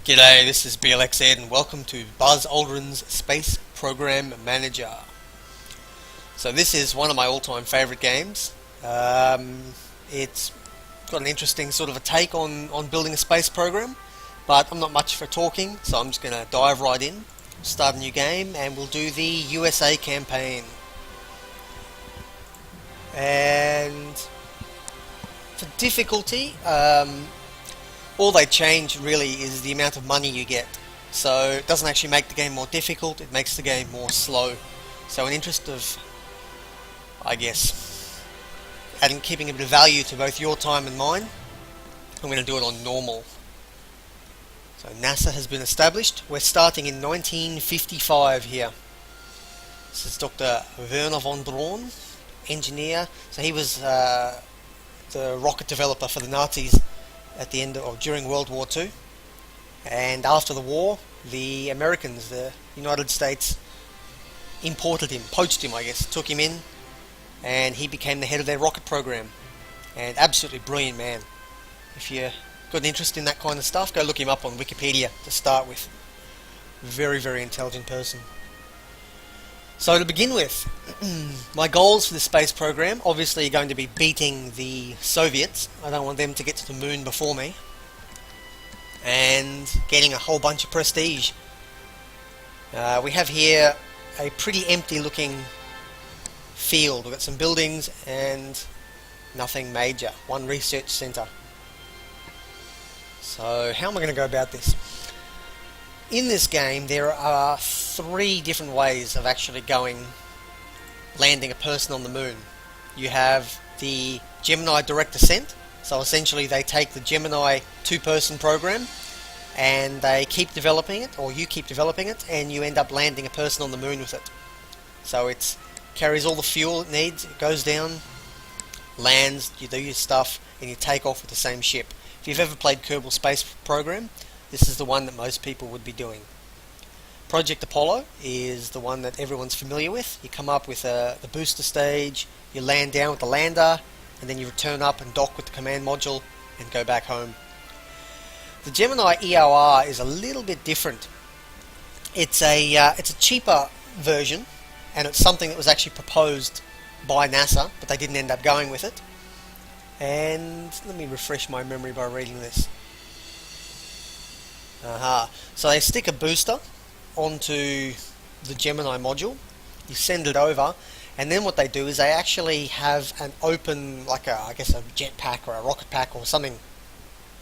G'day, this is BLXed and welcome to Buzz Aldrin's Space Program Manager. So this is one of my all-time favourite games. It's got an interesting sort of a take on building a space program, but I'm not much for talking, so I'm just going to dive right in, start a new game, and we'll do the USA campaign. And for difficulty, all they change really is the amount of money you get. So it doesn't actually make the game more difficult, it makes the game more slow. So in interest of, I guess, keeping a bit of value to both your time and mine, I'm going to do it on normal. So NASA has been established. We're starting in 1955 here. This is Dr. Wernher von Braun, engineer. So he was the rocket developer for the Nazis at the end of, or during World War II, and after the war the Americans, the United States, imported him, poached him I guess, took him in, and he became the head of their rocket program. And absolutely brilliant man. If you've got an interest in that kind of stuff, go look him up on Wikipedia to start with. Very, very intelligent person. So to begin with, my goals for the space program obviously are going to be beating the Soviets. I don't want them to get to the moon before me. And getting a whole bunch of prestige. We have here a pretty empty looking field. We've got some buildings and nothing major. One research centre. So how am I going to go about this? In this game there are 3 different ways of actually landing a person on the moon. You have the Gemini direct descent, so essentially they take the Gemini 2-person program and they keep developing it, or you keep developing it, and you end up landing a person on the moon with it. So it carries all the fuel it needs, it goes down, lands, you do your stuff, and you take off with the same ship. If you've ever played Kerbal Space Program, this is the one that most people would be doing. Project Apollo is the one that everyone's familiar with. You come up with the booster stage, you land down with the lander, and then you return up and dock with the command module and go back home. The Gemini EOR is a little bit different. It's a cheaper version, and it's something that was actually proposed by NASA, but they didn't end up going with it. And let me refresh my memory by reading this. So they stick a booster onto the Gemini module, you send it over, and then what they do is they actually have an open, like I guess a jetpack or a rocket pack or something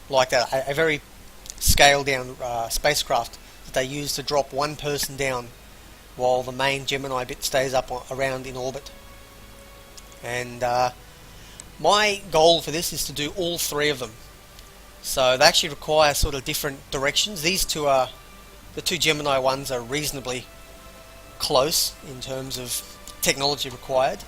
like that, a very scaled down spacecraft that they use to drop one person down while the main Gemini bit stays up around in orbit. And my goal for this is to do all 3 of them. So they actually require sort of different directions. These two are, the 2 Gemini ones are reasonably close in terms of technology required,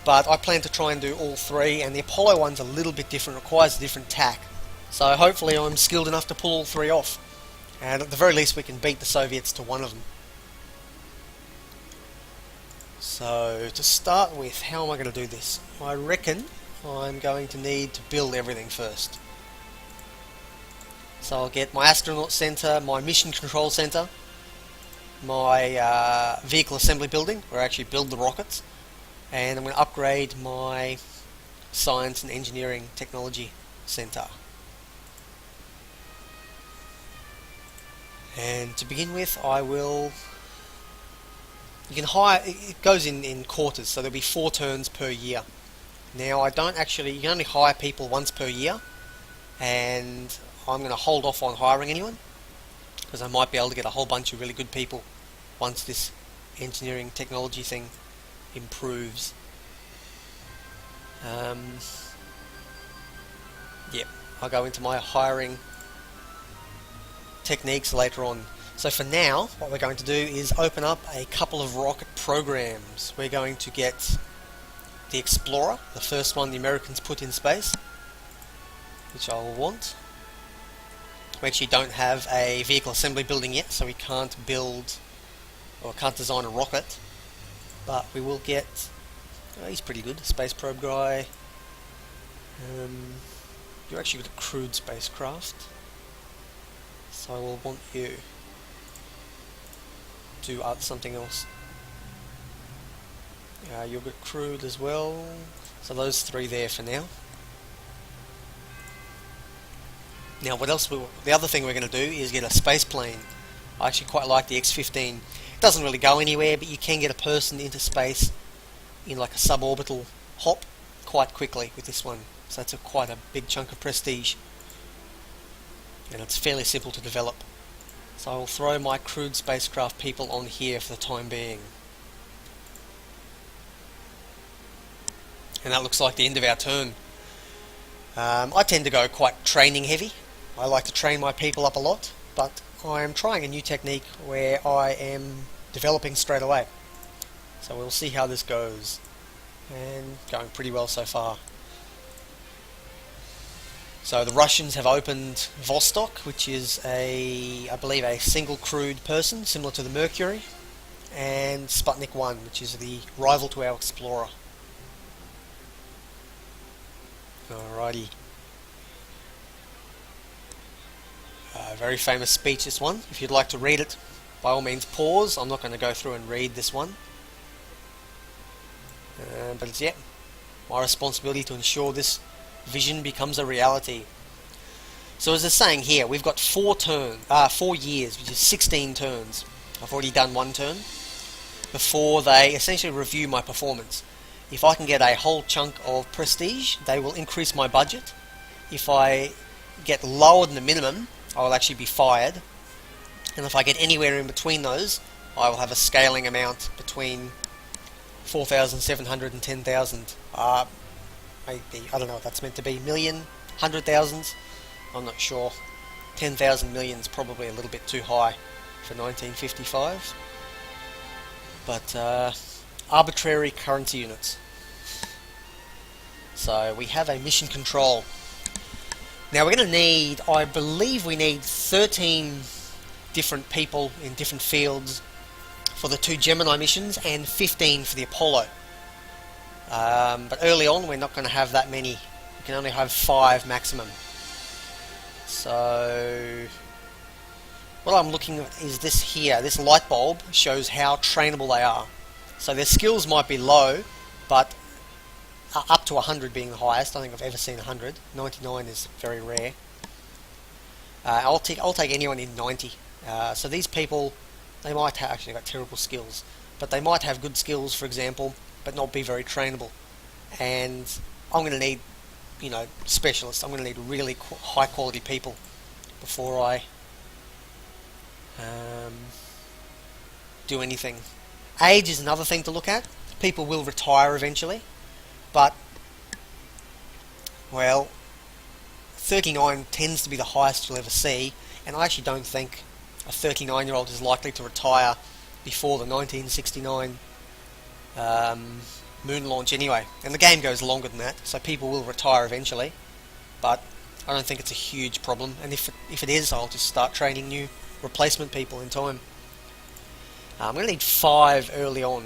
but I plan to try and do all 3, and the Apollo one's a little bit different, requires a different tack. So hopefully I'm skilled enough to pull all 3 off, and at the very least we can beat the Soviets to one of them. So to start with, how am I going to do this? I reckon I'm going to need to build everything first. So I'll get my astronaut center, my mission control center, my vehicle assembly building where I actually build the rockets, and I'm going to upgrade my science and engineering technology center. And to begin with, I will, you can hire, it goes in quarters, so there'll be 4 turns per year. Now I don't actually, you can only hire people once per year, and I'm going to hold off on hiring anyone because I might be able to get a whole bunch of really good people once this engineering technology thing improves. I'll go into my hiring techniques later on. So for now, what we're going to do is open up a couple of rocket programs. We're going to get the Explorer, the first one the Americans put in space, which I will want. We actually don't have a vehicle assembly building yet, so we can't build or can't design a rocket, but we will get, he's pretty good, space probe guy. You're actually got a crewed spacecraft, So I will want you to do something else. You'll get crewed as well. So those three there for now. Now what else? The other thing we're going to do is get a space plane. I actually quite like the X-15. It doesn't really go anywhere, but you can get a person into space in like a suborbital hop quite quickly with this one. So that's quite a big chunk of prestige. And it's fairly simple to develop. So I will throw my crewed spacecraft people on here for the time being. And that looks like the end of our turn. I tend to go quite training heavy. I like to train my people up a lot, but I am trying a new technique where I am developing straight away. So we'll see how this goes. And going pretty well so far. So the Russians have opened Vostok, which is I believe a single crewed person, similar to the Mercury, and Sputnik 1, which is the rival to our Explorer. Alrighty. Very famous speech, this one. If you'd like to read it, by all means pause. I'm not going to go through and read this one. But it's, my responsibility to ensure this vision becomes a reality. So as they're saying here, we've got 4 years, which is 16 turns. I've already done 1 turn before they essentially review my performance. If I can get a whole chunk of prestige, they will increase my budget. If I get lower than the minimum, I will actually be fired. And if I get anywhere in between those, I will have a scaling amount between 4,700 and 10,000. Maybe, I don't know what that's meant to be, million, 100,000s, I'm not sure. 10,000 million is probably a little bit too high for 1955. But arbitrary currency units. So we have a mission control. Now we're going to need, I believe we need 13 different people in different fields for the 2 Gemini missions and 15 for the Apollo. But early on we're not going to have that many. We can only have 5 maximum. So what I'm looking at is this here. This light bulb shows how trainable they are. So their skills might be low, but up to 100 being the highest. I don't think I've ever seen 100. 99 is very rare. I'll take anyone in 90. So these people, they might have actually got terrible skills, but they might have good skills, for example, but not be very trainable. And I'm going to need, specialists. I'm going to need really high quality people before I do anything. Age is another thing to look at. People will retire eventually, but, well, 39 tends to be the highest you'll ever see, and I actually don't think a 39-year-old is likely to retire before the 1969 moon launch anyway. And the game goes longer than that, so people will retire eventually, but I don't think it's a huge problem, and if it is, I'll just start training new replacement people in time. I'm going to need 5 early on,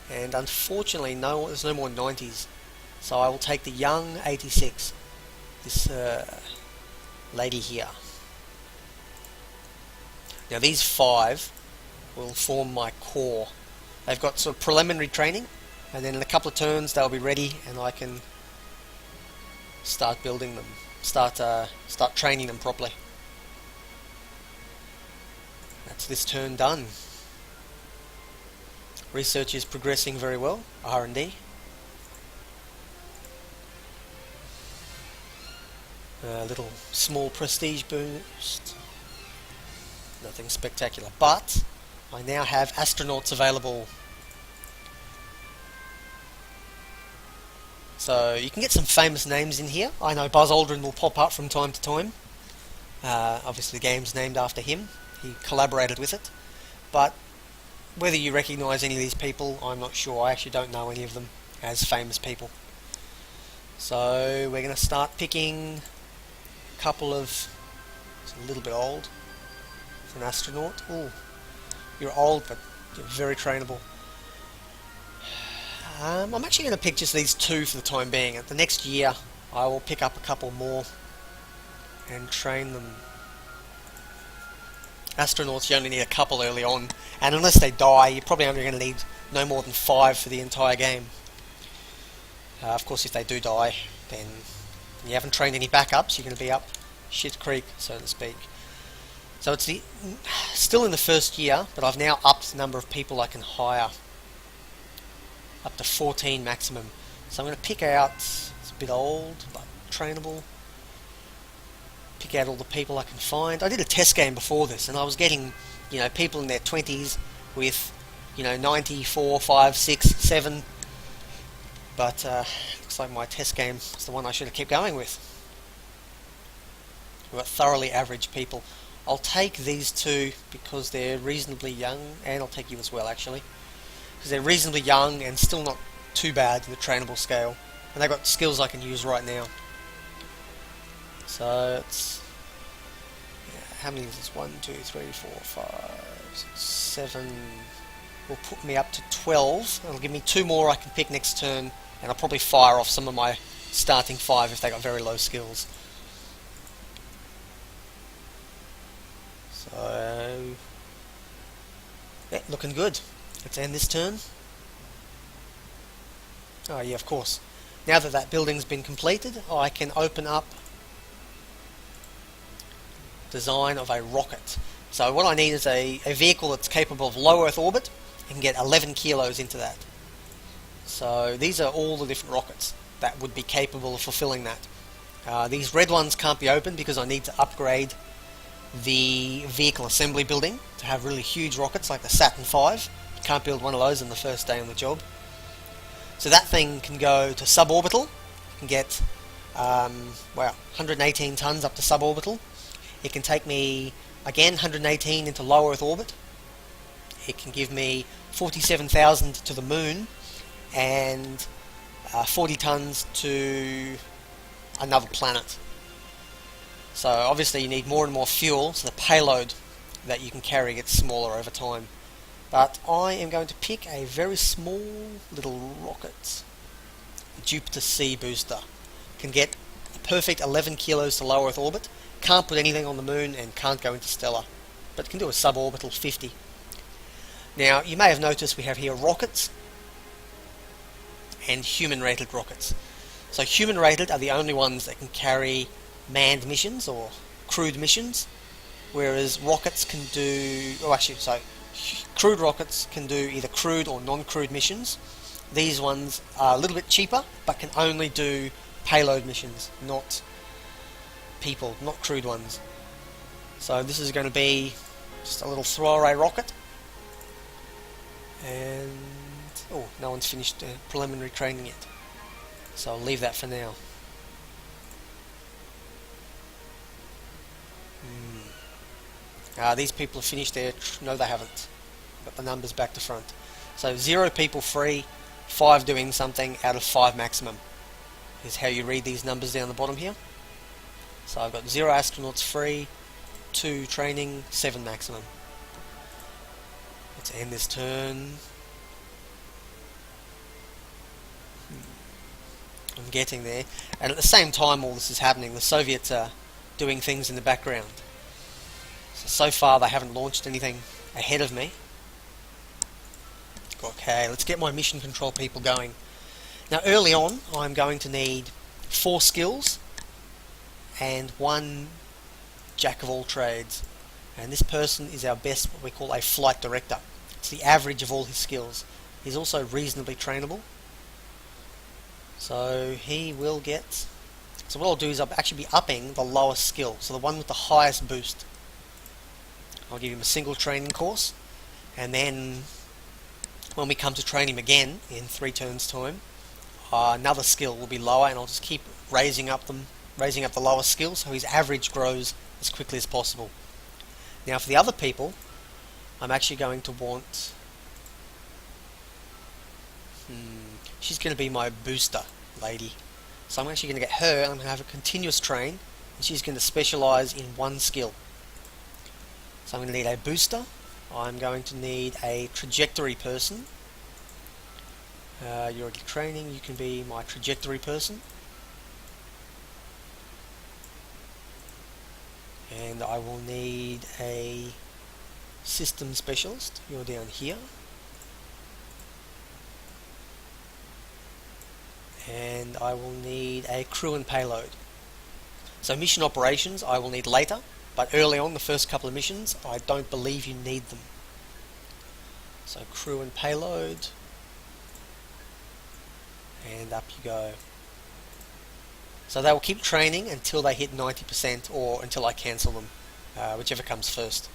and unfortunately there's no more 90s, so I will take the young 86, this lady here. Now these 5 will form my core. They've got sort of preliminary training, and then in a couple of turns they'll be ready, and I can start building them, start training them properly. That's this turn done. Research is progressing very well, R&D. A little small prestige boost. Nothing spectacular, but I now have astronauts available. So you can get some famous names in here. I know Buzz Aldrin will pop up from time to time. Obviously the game's named after him. He collaborated with it. But whether you recognise any of these people, I'm not sure. I actually don't know any of them as famous people. So we're going to start picking a couple of... It's a little bit old. It's an astronaut. Ooh, you're old, but you're very trainable. I'm actually going to pick just these 2 for the time being. At the next year, I will pick up a couple more and train them. astronauts, you only need a couple early on, and unless they die, you're probably only going to need no more than 5 for the entire game. Of course, if they do die, then you haven't trained any backups, you're going to be up shit creek, so to speak. So it's still in the first year, but I've now upped the number of people I can hire, up to 14 maximum. So I'm going to pick out, it's a bit old, but trainable, pick out all the people I can find. I did a test game before this, and I was getting, people in their 20s with, 94, 5, 6, 7, but looks like my test game is the one I should have kept going with. We've got thoroughly average people. I'll take these two because they're reasonably young, and I'll take you as well actually, because they're reasonably young and still not too bad in the trainable scale, and they've got skills I can use right now. So it's, how many is this? 1, 2, 3, 4, 5, 6, 7. Will put me up to 12. It'll give me 2 more I can pick next turn, and I'll probably fire off some of my starting 5 if they got very low skills. So, yeah, looking good. Let's end this turn. Oh yeah, of course. Now that that building's been completed, I can open up design of a rocket. So what I need is a vehicle that's capable of low Earth orbit and can get 11 kilos into that. So these are all the different rockets that would be capable of fulfilling that. These red ones can't be opened because I need to upgrade the vehicle assembly building to have really huge rockets like the Saturn V. You can't build one of those on the first day on the job. So that thing can go to suborbital. You can get 118 tons up to suborbital. It can take me again 118 into low Earth orbit. It can give me 47,000 to the moon and 40 tons to another planet. So obviously you need more and more fuel, so the payload that you can carry gets smaller over time. But I am going to pick a very small little rocket, the Jupiter C booster. Can get a perfect 11 kilos to low Earth orbit, can't put anything on the moon and can't go interstellar, but it can do a suborbital 50. Now you may have noticed we have here rockets and human rated rockets. So human rated are the only ones that can carry manned missions or crewed missions, whereas rockets can do, crewed rockets can do either crewed or non-crewed missions. These ones are a little bit cheaper but can only do payload missions, not people, not crewed ones. So this is going to be just a little throwaway rocket, and no one's finished preliminary training yet, so I'll leave that for now. These people have finished their... no, they haven't. Got the numbers back to front. So 0 people free, 5 doing something out of 5 maximum is how you read these numbers down the bottom here. So I've got 0 astronauts free, 2 training, 7 maximum. Let's end this turn. I'm getting there. And at the same time all this is happening, the Soviets are doing things in the background. So far they haven't launched anything ahead of me. Okay, let's get my mission control people going. Now early on I'm going to need 4 skills and 1 jack of all trades. And this person is our best, what we call a flight director. It's the average of all his skills. He's also reasonably trainable. So he will get... so what I'll do is I'll actually be upping the lowest skill, so the one with the highest boost. I'll give him a single training course, and then when we come to train him again in 3 turns time, another skill will be lower, and I'll just keep raising up the lower skill so his average grows as quickly as possible. Now for the other people, I'm actually going to want... she's going to be my booster lady. So I'm actually going to get her, and I'm going to have a continuous train, and she's going to specialise in 1 skill. So I'm going to need a booster, I'm going to need a trajectory person. You're already training, you can be my trajectory person. And I will need a System specialist, you're down here. And I will need a crew and payload. So mission operations I will need later, but early on, the first couple of missions, I don't believe you need them. So crew and payload, and up you go. So they will keep training until they hit 90% or until I cancel them, whichever comes first.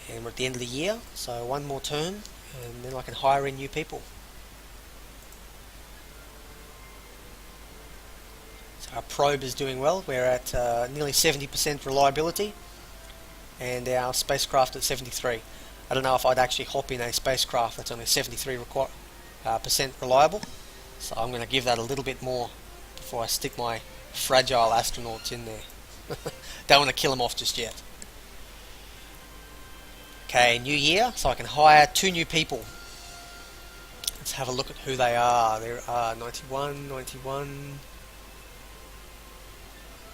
And we're at the end of the year, so one more turn, and then I can hire in new people. So our probe is doing well. We're at nearly 70% reliability, and our spacecraft at 73. I don't know if I'd actually hop in a spacecraft that's only 73% reliable, so I'm going to give that a little bit more before I stick my fragile astronauts in there. Don't want to kill them off just yet. Okay, new year, so I can hire 2 new people. Let's have a look at who they are. There are 91, 91,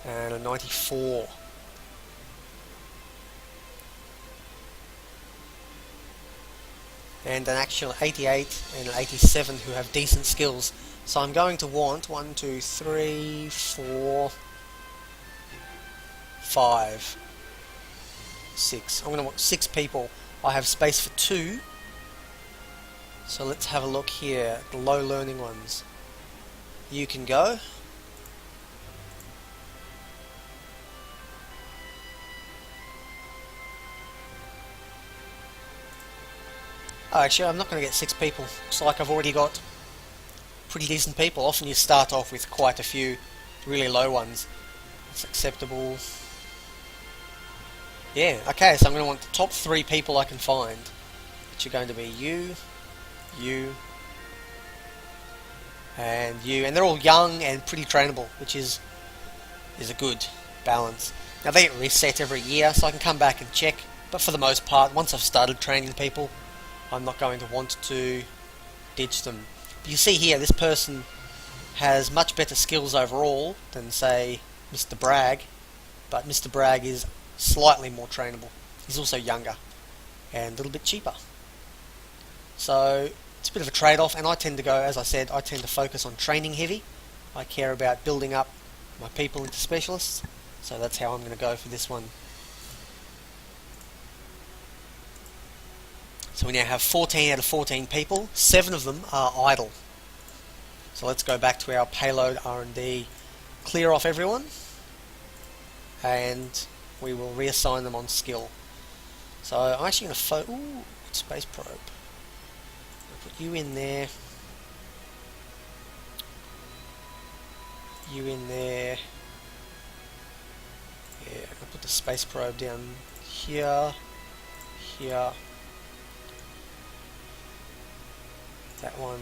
and a 94. And an actual 88 and an 87 who have decent skills. So I'm going to want 1, 2, 3, 4, 5, 6. I'm going to want 6 people. I have space for 2. So let's have a look here at the low learning ones. You can go. Oh, actually, I'm not going to get 6 people. Looks like I've already got pretty decent people. Often you start off with quite a few really low ones. It's acceptable. Yeah, okay, so I'm going to want the top 3 people I can find. Which are going to be you, and you. And they're all young and pretty trainable, which is a good balance. Now they get reset every year, so I can come back and check. But for the most part, once I've started training people, I'm not going to want to ditch them. But you see here, this person has much better skills overall than, say, Mr. Bragg, but Mr. Bragg is slightly more trainable. He's also younger and a little bit cheaper. So it's a bit of a trade-off, and I tend to go, as I said, I tend to focus on training heavy. I care about building up my people into specialists, so that's how I'm going to go for this one. So we now have 14 out of 14 people. 7 of them are idle. So let's go back to our payload R&D, clear off everyone, and we will reassign them on skill. So I'm actually going to space probe. I'll put you in there. You in there. Yeah, I'm going to put the space probe down here, here. That one,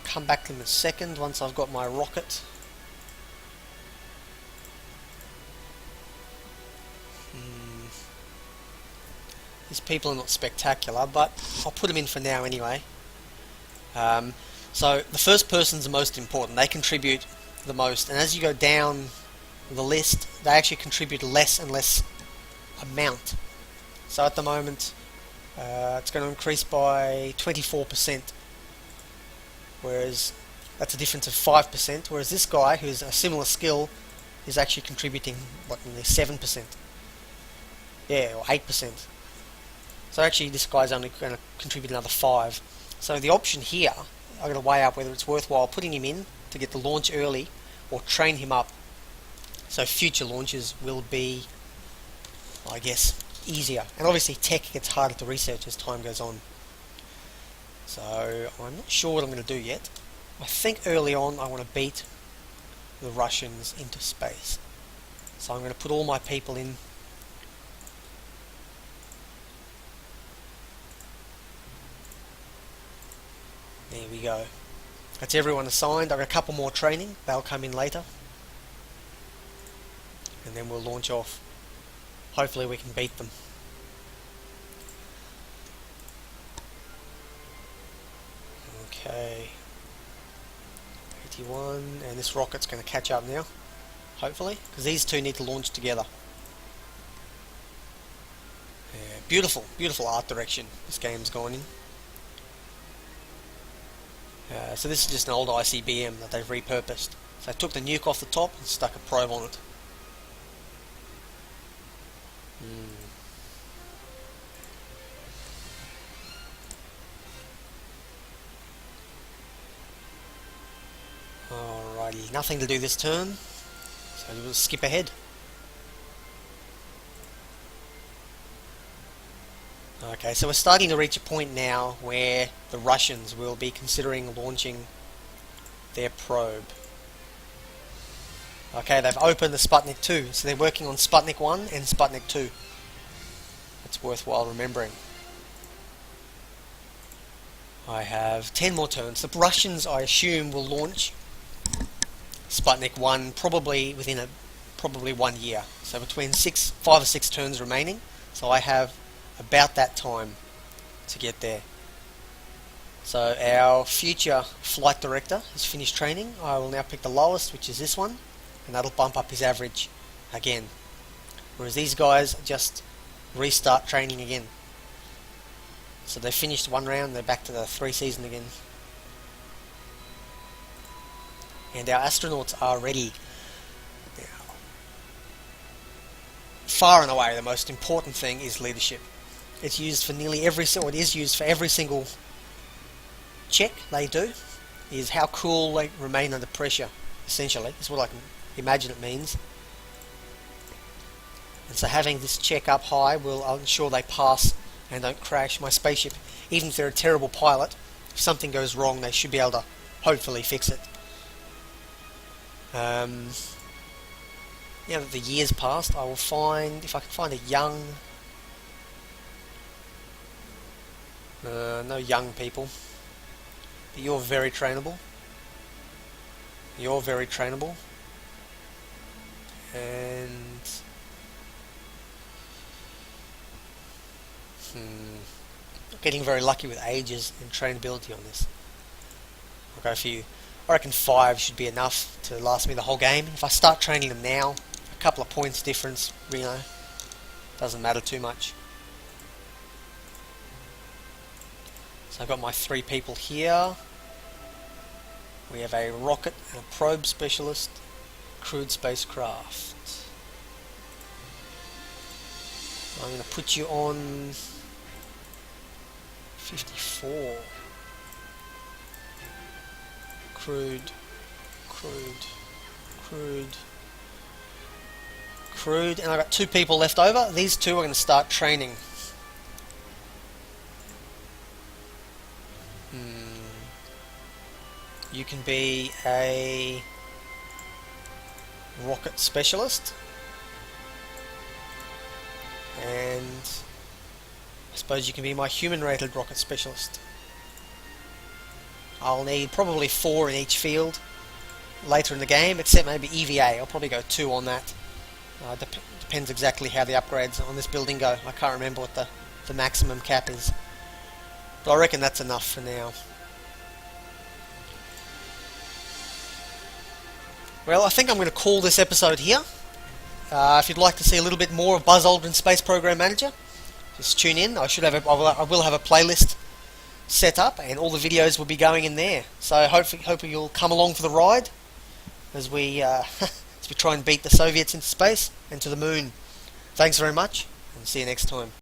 come back to them in a second once I've got my rocket. These people are not spectacular, but I'll put them in for now anyway. So the first person's the most important. They contribute the most, and as you go down the list, they actually contribute less and less amount. So at the moment, it's going to increase by 24%. Whereas that's a difference of 5%, whereas this guy, who's a similar skill, is actually contributing, what, nearly 7%? Yeah, or 8%. So actually this guy's only going to contribute another 5. So the option here, I've got to weigh up whether it's worthwhile putting him in to get the launch early, or train him up so future launches will be, I guess, easier. And obviously tech gets harder to research as time goes on. So I'm not sure what I'm going to do yet. I think early on I want to beat the Russians into space. So I'm going to put all my people in. There we go. That's everyone assigned. I've got a couple more training. They'll come in later. And then we'll launch off. Hopefully we can beat them. Okay, 81, and this rocket's going to catch up now, hopefully, because these two need to launch together. Beautiful, beautiful art direction this game's gone in. So this is just an old ICBM that they've repurposed. So I took the nuke off the top and stuck a probe on it. Alrighty, nothing to do this turn, so we'll skip ahead. Okay, so we're starting to reach a point now where the Russians will be considering launching their probe. Okay, they've opened the Sputnik 2, so they're working on Sputnik 1 and Sputnik 2. That's worthwhile remembering. I have 10 more turns. The Russians, I assume, will launch Sputnik 1 probably within probably 1 year. So between 5 or 6 turns remaining. So I have about that time to get there. So our future flight director has finished training. I will now pick the lowest, which is this one, and that'll bump up his average again. Whereas these guys just restart training again. So they finished one round, they're back to the 3 season again. And our astronauts are ready. Now, far and away the most important thing is leadership. It's used for nearly every single, it is used for every single check they do, is how cool they remain under pressure, essentially. That's what I can imagine it means. And so having this check up high will ensure they pass and don't crash my spaceship. Even if they're a terrible pilot, if something goes wrong they should be able to hopefully fix it. Now that the years passed, I will find, if I can find a young... no young people. But you're very trainable. You're very trainable. And... not getting very lucky with ages and trainability on this. I'll go for you. I reckon 5 should be enough to last me the whole game. If I start training them now, a couple of points difference, you know, doesn't matter too much. So I've got my 3 people here. We have a rocket and a probe specialist, crewed spacecraft. I'm going to put you on 54. Crewed, and I've got 2 people left over. These 2 are going to start training. You can be a rocket specialist, and I suppose you can be my human-rated rocket specialist. I'll need probably 4 in each field later in the game, except maybe EVA. I'll probably go 2 on that. Depends exactly how the upgrades on this building go. I can't remember what the maximum cap is, but I reckon that's enough for now. Well, I think I'm going to call this episode here. If you'd like to see a little bit more of Buzz Aldrin Space Program Manager, just tune in. I will have a playlist set up, and all the videos will be going in there. So hopefully you'll come along for the ride as we try and beat the Soviets into space and to the moon. Thanks very much, and see you next time.